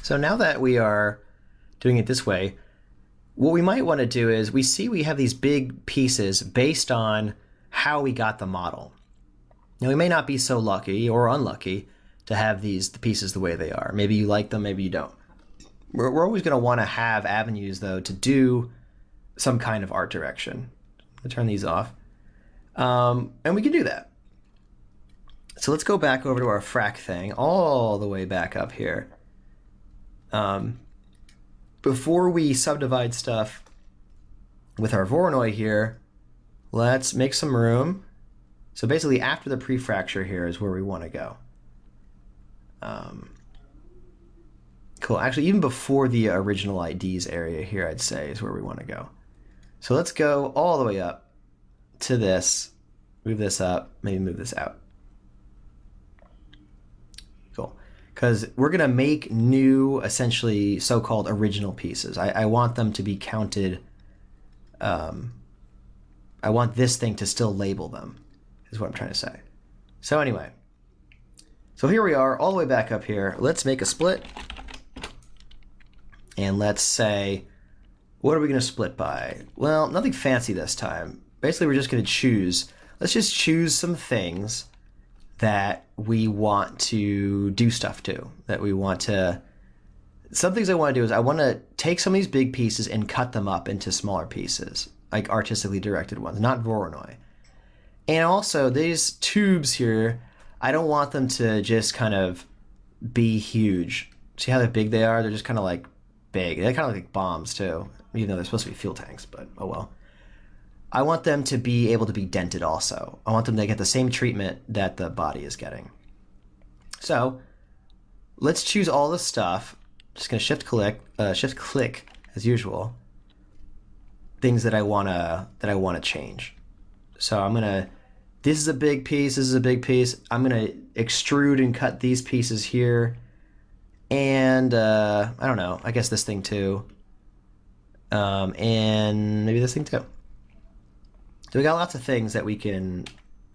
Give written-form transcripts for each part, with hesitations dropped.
So now that we are doing it this way, what we might want to do is we have these big pieces based on how we got the model. Now, we may not be so lucky or unlucky to have the pieces the way they are. Maybe you like them, maybe you don't. We're always going to want to have avenues, though, to do some kind of art direction. I'll turn these off. And we can do that. So let's go back over to our frac thing, all the way back up here. Before we subdivide stuff with our Voronoi here, let's make some room. So basically after the pre-fracture here is where we want to go. Cool. Actually, even before the original IDs area here, I'd say is where we want to go. So let's go all the way up to this, move this up, maybe move this out. Cool. Because we're going to make new, essentially, so-called original pieces. I want them to be counted. I want this thing to still label them, is what I'm trying to say. So anyway, so here we are, all the way back up here. Let's make a split. And let's say, what are we going to split by? Well, nothing fancy this time. Basically, we're just going to choose. Let's just choose some things that we want to do stuff to, that we want to... Some things I want to do is I want to take some of these big pieces and cut them up into smaller pieces, like artistically directed ones, not Voronoi. And also, these tubes here, I don't want them to just kind of be huge. See how big they are? They're just kind of like big. They kind of look like bombs too, even though they're supposed to be fuel tanks, but oh well. I want them to be able to be dented also. I want them to get the same treatment that the body is getting. So let's choose all this stuff. Just gonna shift click as usual. Things that I wanna change. So I'm gonna. This is a big piece. This is a big piece. I'm gonna extrude and cut these pieces here. And I don't know, I guess this thing too. And maybe this thing too. So we got lots of things that we can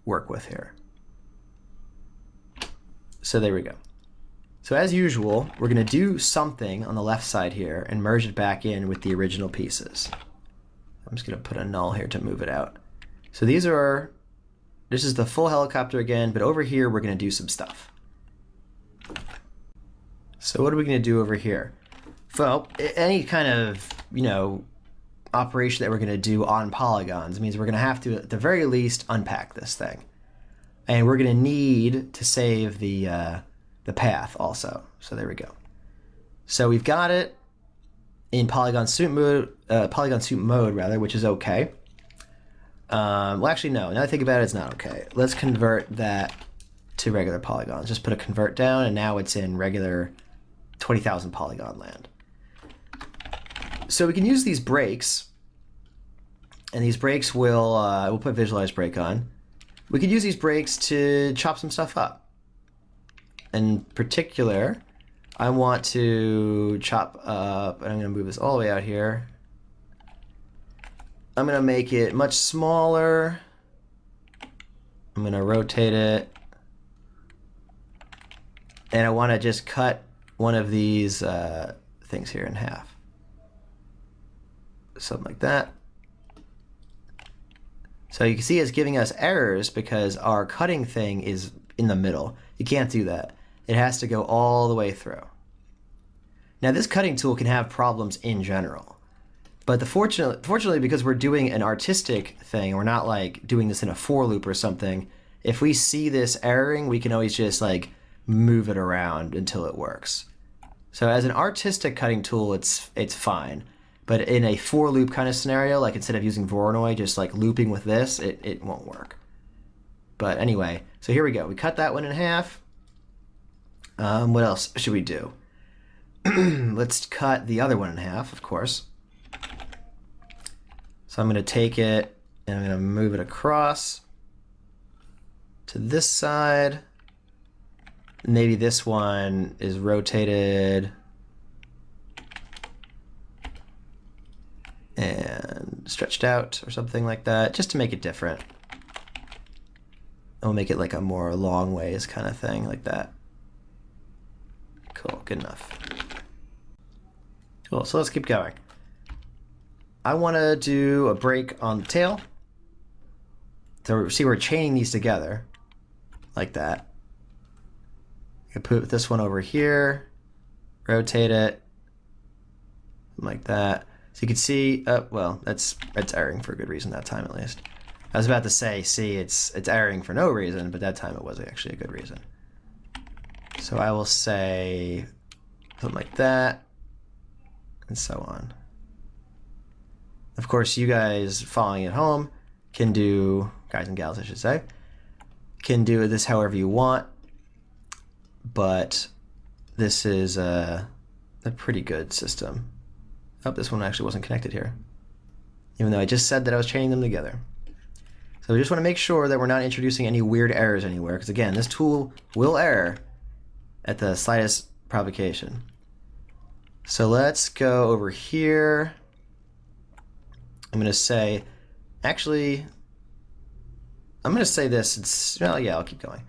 work with here. So there we go. So as usual, we're going to do something on the left side here and merge it back in with the original pieces. I'm just going to put a null here to move it out. So this is the full helicopter again, but over here we're going to do some stuff. So what are we going to do over here? Well, any kind of, operation that we're going to do on polygons means we're going to have to, at the very least, unpack this thing. And we're going to need to save the path also. So there we go. So we've got it in polygon soup mode, which is okay. Well, actually, no. Now that I think about it, it's not okay. Let's convert that to regular polygons. Just put a convert down, and now it's in regular 20,000 polygon land. So we can use these breaks, and these breaks we'll put visualize break on. We could use these breaks to chop some stuff up. In particular, I want to chop up, and I'm going to move this all the way out here. I'm going to make it much smaller. I'm going to rotate it. And I want to just cut one of these things here in half. Something like that. So you can see it's giving us errors because our cutting thing is in the middle. You can't do that. It has to go all the way through. Now this cutting tool can have problems in general. But fortunately, because we're doing an artistic thing, we're not like doing this in a for loop or something, if we see this erroring, we can always just like move it around until it works. So as an artistic cutting tool, it's fine. But in a for loop kind of scenario, like instead of using Voronoi, just like looping with this, it won't work. But anyway, so here we go. We cut that one in half. What else should we do? Let's cut the other one in half, of course. So I'm going to take it and I'm going to move it across to this side. Maybe this one is rotated and stretched out or something like that, just to make it different. I'll make it like a more long ways kind of thing, like that. Cool, good enough. Cool, so let's keep going. I want to do a break on the tail. So see, we're chaining these together like that. I can put this one over here, rotate it like that. So you can see, well, it's erring for a good reason that time at least. I was about to say, see, it's erring for no reason, but that time it was actually a good reason. So I will say something like that, and so on. Of course, you guys following at home can do, guys and gals I should say, can do this however you want, but this is a pretty good system. Oh, this one actually wasn't connected here, even though I just said that I was chaining them together. So we just want to make sure that we're not introducing any weird errors anywhere, because again, this tool will error at the slightest provocation. So let's go over here. I'm going to say, actually, I'm going to say this. Well, yeah, I'll keep going.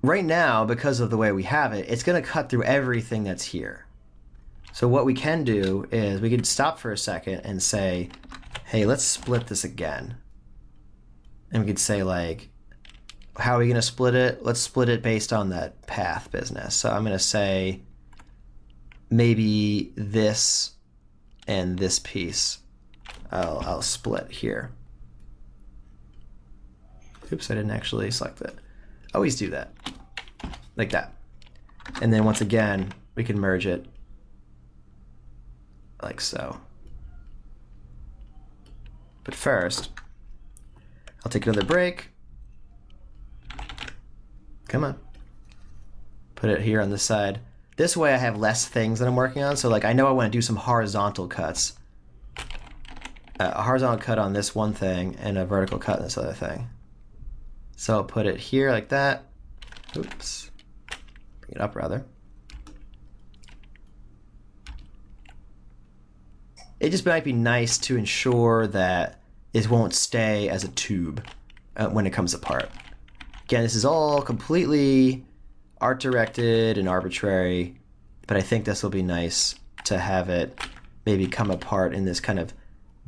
Right now, because of the way we have it, it's going to cut through everything that's here. So what we can do is we could stop for a second and say, hey, let's split this again. And we could say, like, how are we going to split it? Let's split it based on that path business. So I'm going to say maybe this and this piece I'll split here. Oops, I didn't actually select it. Always do that. Like that. And then once again, we can merge it like so. But first, I'll take another break. Come on. Put it here on this side. This way I have less things that I'm working on. So like I know I want to do some horizontal cuts. A horizontal cut on this one thing and a vertical cut on this other thing. So I'll put it here like that. Oops. Bring it up rather. It just might be nice to ensure that it won't stay as a tube when it comes apart. Again, this is all completely art directed and arbitrary, but I think this will be nice to have it maybe come apart in this kind of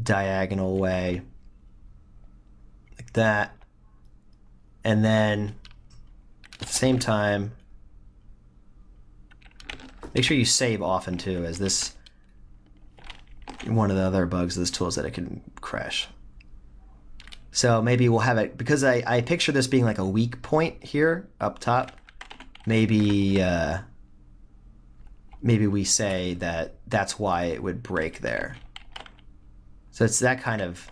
diagonal way, like that. And then at the same time, make sure you save often too, as this, one of the other bugs of this tool is that it can crash. So maybe we'll have it, because I picture this being like a weak point here up top. Maybe maybe we say that that's why it would break there. So it's that kind of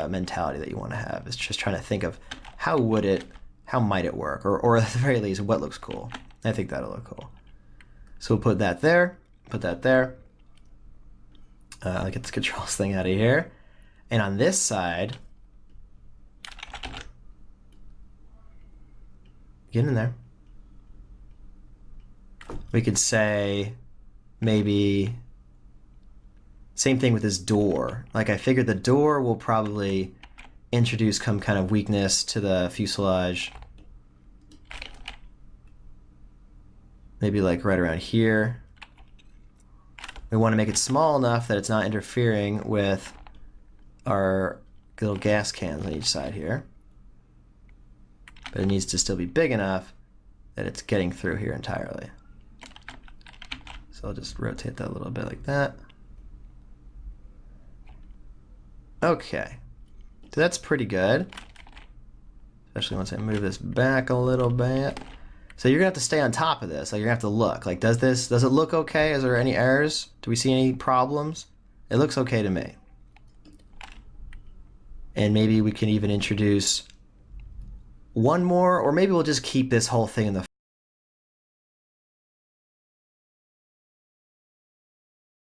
mentality that you want to have. It's just trying to think of how might it work, or at the very least, what looks cool. I think that'll look cool. So we'll put that there, put that there. Get this controls thing out of here. And on this side, get in there. We could say maybe same thing with this door. Like I figured the door will probably introduce some kind of weakness to the fuselage. Maybe like right around here. We want to make it small enough that it's not interfering with our little gas cans on each side here. But it needs to still be big enough that it's getting through here entirely. So I'll just rotate that a little bit like that. Okay, so that's pretty good. Especially once I move this back a little bit. So you're gonna have to stay on top of this. Like you're gonna have to look. Like, does it look okay? Is there any errors? Do we see any problems? It looks okay to me. And maybe we can even introduce one more, or maybe we'll just keep this whole thing in the